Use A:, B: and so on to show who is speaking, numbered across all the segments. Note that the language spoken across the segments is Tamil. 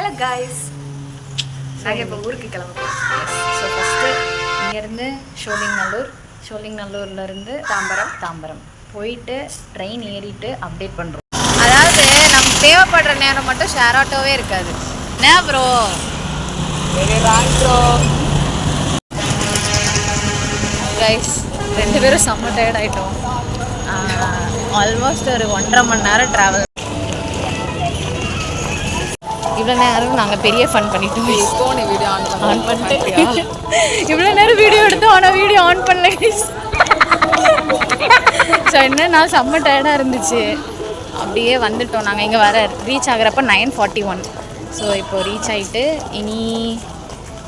A: ஹலோ காய்ஸ், நாங்கள் இப்போ ஊருக்கு கிளம்புறோம். ஸோ ஃபஸ்ட்டு இங்கேருந்து ஷோலிங்நல்லூர்லேருந்து தாம்பரம் போயிட்டு ட்ரெயின் ஏறிட்டு அப்டேட் பண்ணுறோம். அதாவது நமக்கு தேவைப்படுற நேரம் மட்டும் ஷேர் ஆட்டோவே இருக்காது. என்ன ப்ரோ கைஸ், 2 பேரும் செம்ம டயர்ட் ஆகிட்டோம். ஆல்மோஸ்ட் ஒரு 1.5 மணி நேரம் ட்ராவல். இவ்வளோ நேரம் நாங்கள் பெரிய ஃபன் பண்ணிட்டோம். வீடியோ ஆன் பண்ணிட்டு இவ்வளோ நேரம் வீடியோ எடுத்தோம், ஆனால் வீடியோ ஆன் பண்ணல கைஸ். ஸோ என்னன்னா செம்ம டயர்டாக இருந்துச்சு. அப்படியே வந்துட்டோம். நாங்கள் இங்கே ரீச் ஆகிறப்ப 9:41. ஸோ இப்போது ரீச் ஆகிட்டு இனி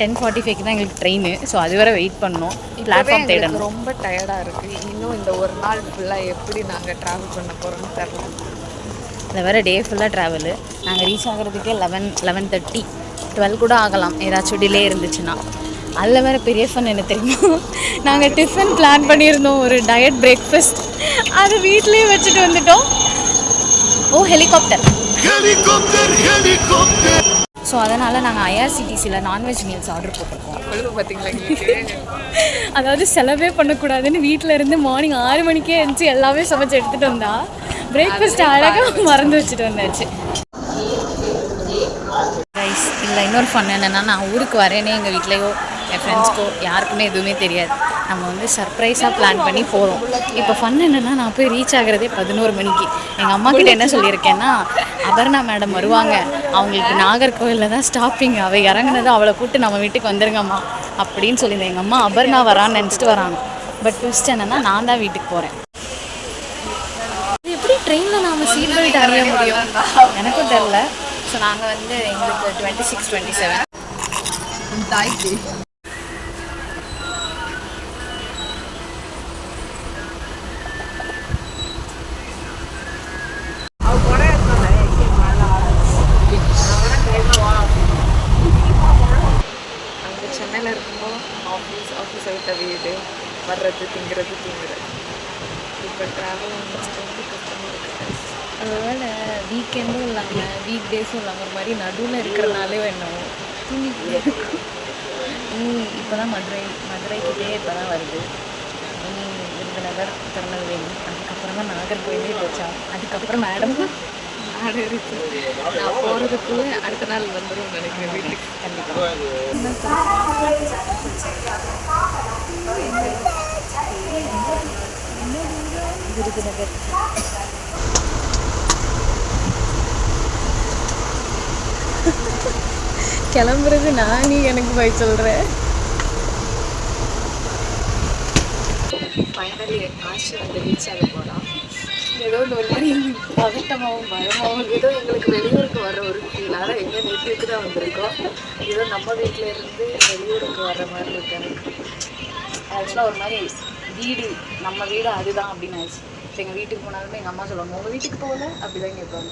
A: 10:45 தான் எங்களுக்கு ட்ரெயின். ஸோ அது வரை வெயிட் பண்ணோம். பிளாட்ஃபார்ம் தேடணும்.
B: ரொம்ப டயர்டாக இருக்குது. இன்னும் இந்த ஒரு நாள் ஃபுல்லாக எப்படி நாங்கள் ட்ராவல் பண்ண போகிறோம்னு தெரியல.
A: இதில் வேறு டே ஃபுல்லாக ட்ராவலு. நாங்கள் ரீச் ஆகிறதுக்கே 11:30 12 கூட ஆகலாம், ஏதாச்சும் டிலே இருந்துச்சுன்னா. அதில் வேறு பெரிய ஃபன் என்ன தெரியுமா, நாங்கள் டிஃபன் பிளான் பண்ணியிருந்தோம், ஒரு டயட் பிரேக்ஃபாஸ்ட். அது வீட்லேயே வச்சுட்டு வந்துட்டோம். ஓ ஹெலிகாப்டர். ஸோ அதனால் நாங்கள் ஐஆர்சிடிசியில் நான்வெஜ் மீல்ஸ் ஆர்டர் போட்டிருக்கோம்.
B: பார்த்தீங்களா,
A: அதாவது செலவே பண்ணக்கூடாதுன்னு வீட்டில் இருந்து மார்னிங் 6 மணிக்கே எழுந்துச்சு எல்லாமே சமைச்சு எடுத்துகிட்டு வந்தா பிரேக்ஃபாஸ்ட் அழகாக மறந்து வச்சுட்டு வந்தாச்சு. ரைஸ் இல்லை, இன்னொரு ஃபன் என்னென்னா, நான் ஊருக்கு வரேனே எங்கள் வீட்லேயோ என் ஃப்ரெண்ட்ஸ்க்கோ யாருக்குமே எதுவுமே தெரியாது. நம்ம வந்து சர்ப்ரைஸாக பிளான் பண்ணி போகிறோம். இப்போ ஃபன் என்னென்னா, நான் போய் ரீச் ஆகிறதே 11 மணிக்கு. எங்கள் அம்மா கிட்ட என்ன சொல்லியிருக்கேன்னா, அபர்ணா மேடம் வருவாங்க, அவங்களுக்கு நாகர்கோவிலில் தான் ஸ்டாப்பிங், அவள் இறங்குனதும் அவளை கூப்பிட்டு நம்ம வீட்டுக்கு வந்துருங்கம்மா அப்படின்னு சொல்லியிருந்தேன். எங்கள் அம்மா அபர்ணா வரான்னு நினச்சிட்டு வராங்க. பட் ட்விஸ்ட் என்னென்னா, நான் தான் வீட்டுக்கு போகிறேன். எப்படி ட்ரெயினில் நாம் சீட் பெல்ட் அணிய முடியும் எனக்கும் தெரில. ஸோ நாங்கள் வந்து எங்களுக்கு 26, 27
B: சென்னையில் இருக்கும்போது ஆஃபீஸை விட்ட வீடு வர்றது, திங்கிறது, தூங்குறது. இப்போ ட்ராவல் வந்து கஷ்டமாக இருக்குது.
A: அதோட வீக்கெண்டும் இல்லாமல் வீக் டேஸும் இல்லாமல் ஒரு மாதிரி நடுவில் இருக்கிறனாலே வேணும் தூங்கிட்டு. இப்போ தான் மதுரைக்கிட்டே இப்போ தான் வருது. இனி விருதுநகர், திருநெல்வேலி, அதுக்கப்புறமா நாகர்கோவிலே போச்சா, அதுக்கப்புறம் மேடம்
B: ஆடு இருக்குது. நான் போகிறதுக்குள்ளே அடுத்த நாள் வந்துடும் நினைக்கிறேன் வீட்டுக்கு. கண்டிப்பாக
A: விருதுநகர். கிளம்புறது நான், நீ எனக்கு போய் சொல்கிறேன்.
B: ஃபைனலி ஆஷு வந்து ரீச் ஆக போகிறோம். ஏதோ ஒரு மாதிரி பதட்டமாகவும் பயமாகவும், ஏதோ எங்களுக்கு வெளியூருக்கு வர ஒரு ஃபீல். ஆனால் எங்கள் நேற்றுக்கு தான் வந்திருக்கோம். ஏதோ நம்ம வீட்டில் இருந்து வெளியூருக்கு வர்ற மாதிரி இருக்கு எனக்கு.
A: ஆக்சுவலாக ஒரு மாதிரி வீடு, நம்ம வீடு அதுதான் அப்படின்னு ஆயிடுச்சு. இப்போ எங்கள் வீட்டுக்கு போனாலுமே எங்கள் அம்மா சொல்லுவாங்க, உங்கள் வீட்டுக்கு போகல அப்படி தான் கேட்பாங்க.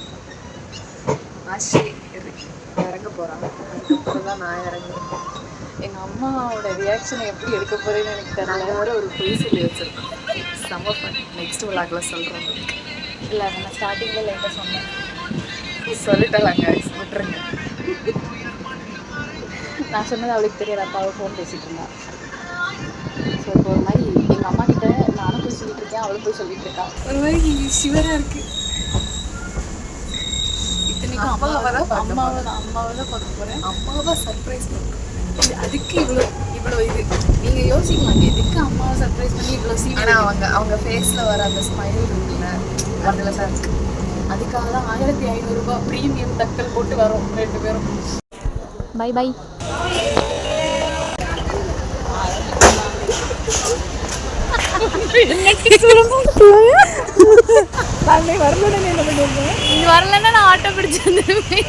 B: ஆஷு இறங்க போகிறாங்க. அதுக்கப்புறம் தான் நான் இறங்குறேன்.
A: எங்கள் அம்மாவோட ரியாக்ஷனை எப்படி எடுக்க போகிறேன்னு எனக்கு தெரியல.
B: வேறு ஒரு பொய் சொல்லி வச்சுருக்கோம். செம்ம ஃபன். நெக்ஸ்ட் விளாக்லாம் சொல்கிறோம்.
A: இல்லை, நான் ஸ்டார்டிங்கில் லைட்டாக சொன்னேன்,
B: சொல்லிட்டலாங்க, விட்டுருங்க.
A: நான் சொன்னது அவளுக்கு தெரியாது. அப்பாவை ஃபோன் பேசிகிட்டு இருந்தா. ஸோ இப்போ ஒரு மாதிரி எங்கள் அம்மா கிட்ட நானும் போய் சொல்லிட்டு இருக்கேன், அவளும் போய் சொல்லிட்டு இருக்கா.
B: ஒரு மாதிரி சிவராக இருக்குது.
A: இத்தனைக்கும் அம்மாவை தான் பார்க்க போகிறேன்.
B: அம்மாவை சர்ப்ரைஸ் பண்ணுறேன். அதுக்கு இவ்வளோ இது நீங்கள் யோசிக்கலாம், எதுக்கு அம்மாவை சர்ப்ரைஸ் பண்ணி இவ்வளோ சீன். ஆனால் அவங்க ஃபேஸில் வர அந்த ஸ்மைல் இருக்குல்ல, அதில் தான் இருக்குது. அதுக்காக தான் 1500 ரூபாய் ப்ரீமியம் தக்கல் போட்டு வரோம் 2 பேரும்.
A: Bye bye. வரலன்னா நான் ஆட்டோ பிடிச்சி வந்துடுவேன்.